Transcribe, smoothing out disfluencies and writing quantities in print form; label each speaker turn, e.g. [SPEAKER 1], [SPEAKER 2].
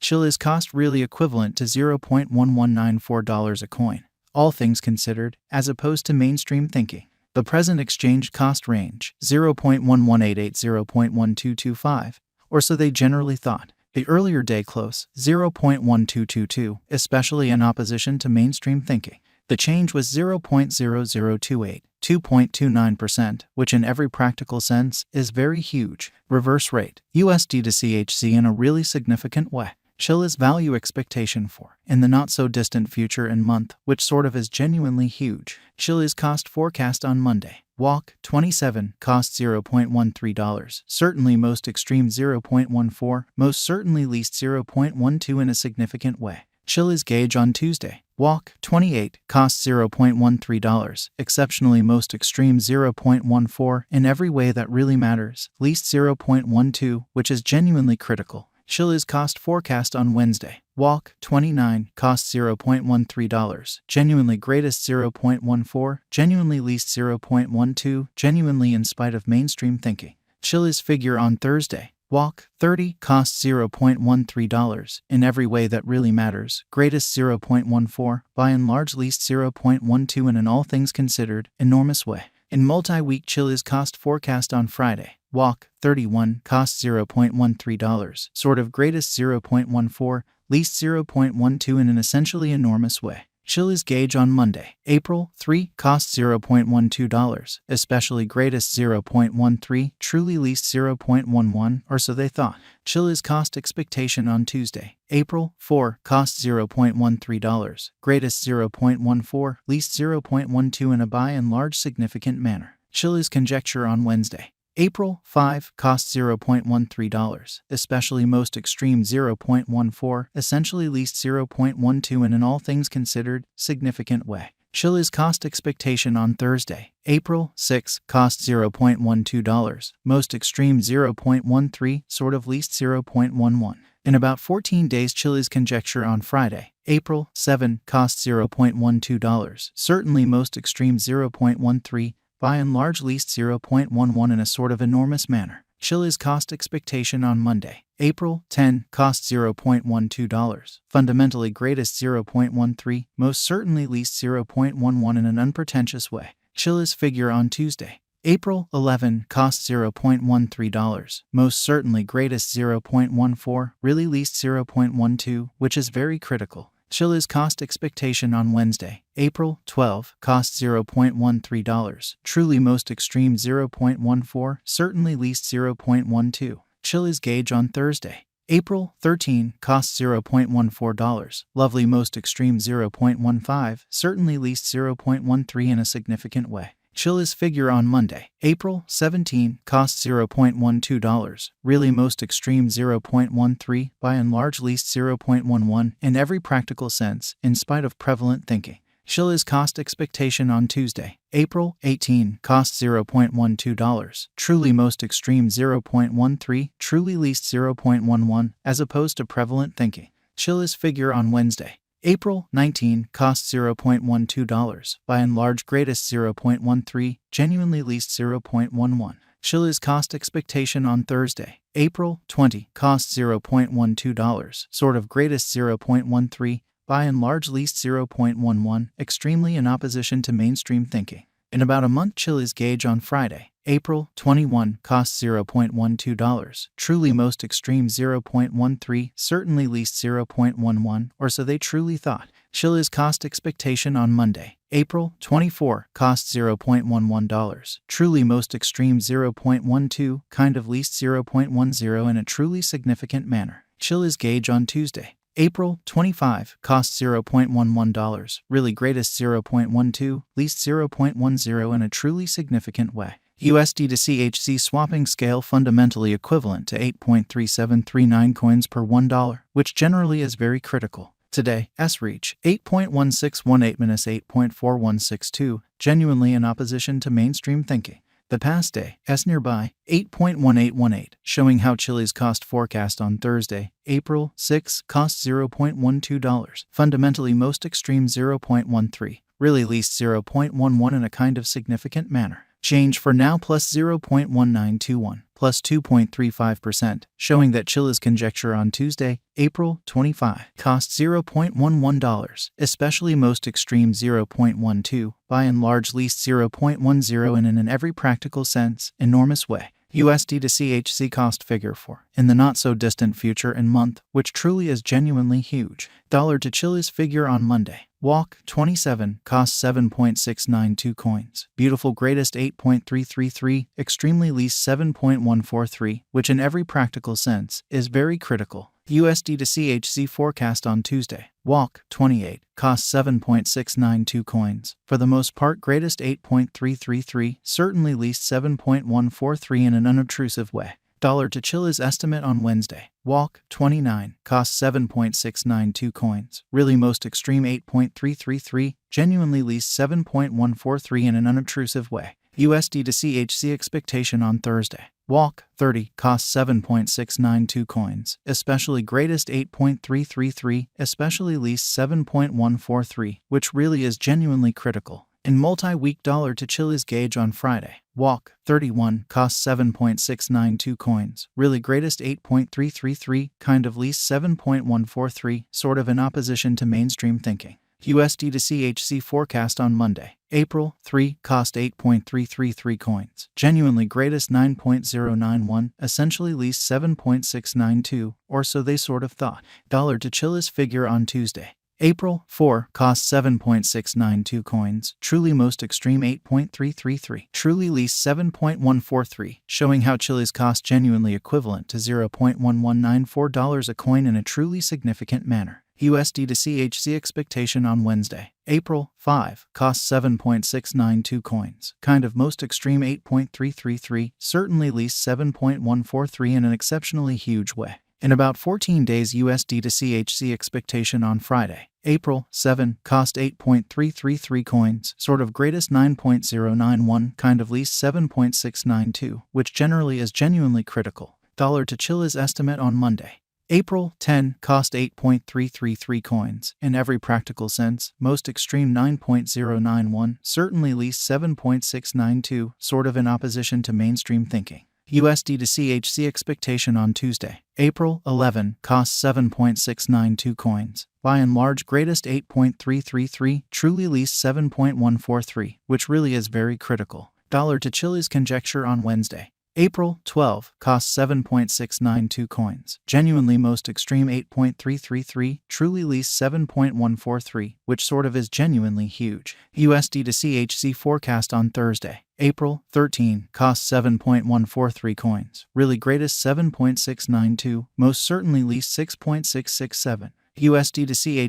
[SPEAKER 1] Chiliz cost really equivalent to $0.1194 a coin, all things considered, as opposed to mainstream thinking. The present exchange cost range, 0.1188 0.1225, or so they generally thought. The earlier day close, 0.1222, especially in opposition to mainstream thinking. The change was 0.0028, 2.29%, which in every practical sense is very huge. Reverse rate, USD to CHC in a really significant way. Chiliz value expectation for, in the not-so-distant future and month, which sort of is genuinely huge. Chiliz cost forecast on Monday. Walk, 27, cost $0.13, certainly most extreme 0.14, most certainly least 0.12 in a significant way. Chiliz gauge on Tuesday. Walk, 28, cost $0.13, exceptionally most extreme 0.14, in every way that really matters, least 0.12, which is genuinely critical. Chiliz cost forecast on Wednesday. Walk, 29, cost $0.13, genuinely greatest 0.14, genuinely least 0.12, genuinely in spite of mainstream thinking. Chiliz figure on Thursday. Walk, 30, cost $0.13, in every way that really matters, greatest 0.14, by and large least 0.12 in an all things considered, enormous way. In multi-week Chiliz cost forecast on Friday. Walk, 31, cost $0.13, sort of greatest 0.14, least 0.12 in an essentially enormous way. Chiliz gauge on Monday. April, 3, cost $0.12, especially greatest 0.13, truly least 0.11, or so they thought. Chiliz cost expectation on Tuesday. April, 4, cost $0.13, greatest 0.14, least 0.12 in a by and large significant manner. Chiliz conjecture on Wednesday. April, 5, cost $0.13, especially most extreme 0.14, essentially least 0.12 in an all things considered, significant way. Chiliz cost expectation on Thursday. April, 6, cost $0.12, most extreme 0.13, sort of least 0.11. In about 14 days Chiliz conjecture on Friday. April, 7, cost $0.12, certainly most extreme 0.13, by and large least 0.11 in a sort of enormous manner. Chiliz cost expectation on Monday. April, 10, cost $0.12, fundamentally greatest 0.13, most certainly least 0.11 in an unpretentious way. Chiliz figure on Tuesday. April, 11, cost $0.13, most certainly greatest 0.14, really least 0.12, which is very critical. Chiliz cost expectation on Wednesday. April, 12, cost $0.13, truly most extreme 0.14, certainly least 0.12. Chiliz gauge on Thursday. April, 13, cost $0.14, lovely most extreme 0.15, certainly least 0.13 in a significant way. Chiliz figure on Monday. April, 17, cost $0.12, really most extreme 0.13, by and large least 0.11, in every practical sense, in spite of prevalent thinking. Chiliz cost expectation on Tuesday. April, 18, cost $0.12, truly most extreme 0.13, truly least 0.11, as opposed to prevalent thinking. Chiliz figure on Wednesday. April, 19, cost $0.12, by and large greatest 0.13, genuinely least 0.11. Chiliz cost expectation on Thursday. April, 20, cost $0.12, sort of greatest 0.13, by and large least 0.11, extremely in opposition to mainstream thinking. In about a month Chiliz gauge on Friday. April, 21, cost $0.12, truly most extreme 0.13, certainly least 0.11, or so they truly thought. Chiliz cost expectation on Monday. April, 24, cost $0.11, truly most extreme 0.12, kind of least 0.10 in a truly significant manner. Chiliz gauge on Tuesday. April, 25, cost $0.11, really greatest 0.12, least 0.10 in a truly significant way. USD to CHC swapping scale fundamentally equivalent to 8.3739 coins per $1, which generally is very critical. Today, S-reach, 8.1618-8.4162, genuinely in opposition to mainstream thinking. The past day, S nearby, 8.1818, showing how Chiliz cost forecast on Thursday, April 6, cost $0.12, fundamentally most extreme 0.13, really least 0.11 in a kind of significant manner. Change for now plus 0.1921, plus 2.35%, showing that Chiliz conjecture on Tuesday, April 25, cost $0.11, especially most extreme 0.12, by and large least 0.10 and in an every practical sense, enormous way. USD to CHC cost figure for, in the not-so-distant future and month, which truly is genuinely huge. Dollar to Chiliz figure on Monday. Walk 27, cost 7.692 coins. Beautiful greatest 8.333, extremely least 7.143, which in every practical sense is very critical. USD to CHC forecast on Tuesday. Walk 28, cost 7.692 coins. For the most part greatest 8.333, certainly least 7.143 in an unobtrusive way. Dollar to Chiliz estimate on Wednesday. Walk 29, cost 7.692 coins. Really most extreme 8.333, genuinely least 7.143 in an unobtrusive way. USD to CHC expectation on Thursday. Walk 30, cost 7.692 coins. Especially greatest 8.333, especially least 7.143, which really is genuinely critical. In multi-week dollar to Chiliz gauge on Friday. Walk 31, cost 7.692 coins. Really greatest 8.333, kind of least 7.143, sort of in opposition to mainstream thinking. USD to CHC forecast on Monday. April 3, cost 8.333 coins. Genuinely greatest 9.091, essentially least 7.692, or so they sort of thought. Dollar to Chiliz figure on Tuesday. April 4, cost 7.692 coins. Truly most extreme 8.333. Truly least 7.143, showing how Chiliz cost genuinely equivalent to $0.1194 a coin in a truly significant manner. USD to CHC expectation on Wednesday. April 5, cost 7.692 coins. Kind of most extreme 8.333, certainly least 7.143 in an exceptionally huge way. In about 14 days USD to CHC expectation on Friday. April 7, cost 8.333 coins, sort of greatest 9.091, kind of least 7.692, which generally is genuinely critical. Dollar to Chiliz estimate on Monday. April 10, cost 8.333 coins. In every practical sense, most extreme 9.091, certainly least 7.692, sort of in opposition to mainstream thinking. USD to CHC expectation on Tuesday. April 11, cost 7.692 coins. By and large greatest 8.333, truly least 7.143, which really is very critical. Dollar to Chiliz conjecture on Wednesday. April 12, cost 7.692 coins. Genuinely most extreme 8.333, truly least 7.143, which sort of is genuinely huge. USD to CHC forecast on Thursday. April 13, cost 7.143 coins. Really greatest 7.692, most certainly least 6.667. USD to CHC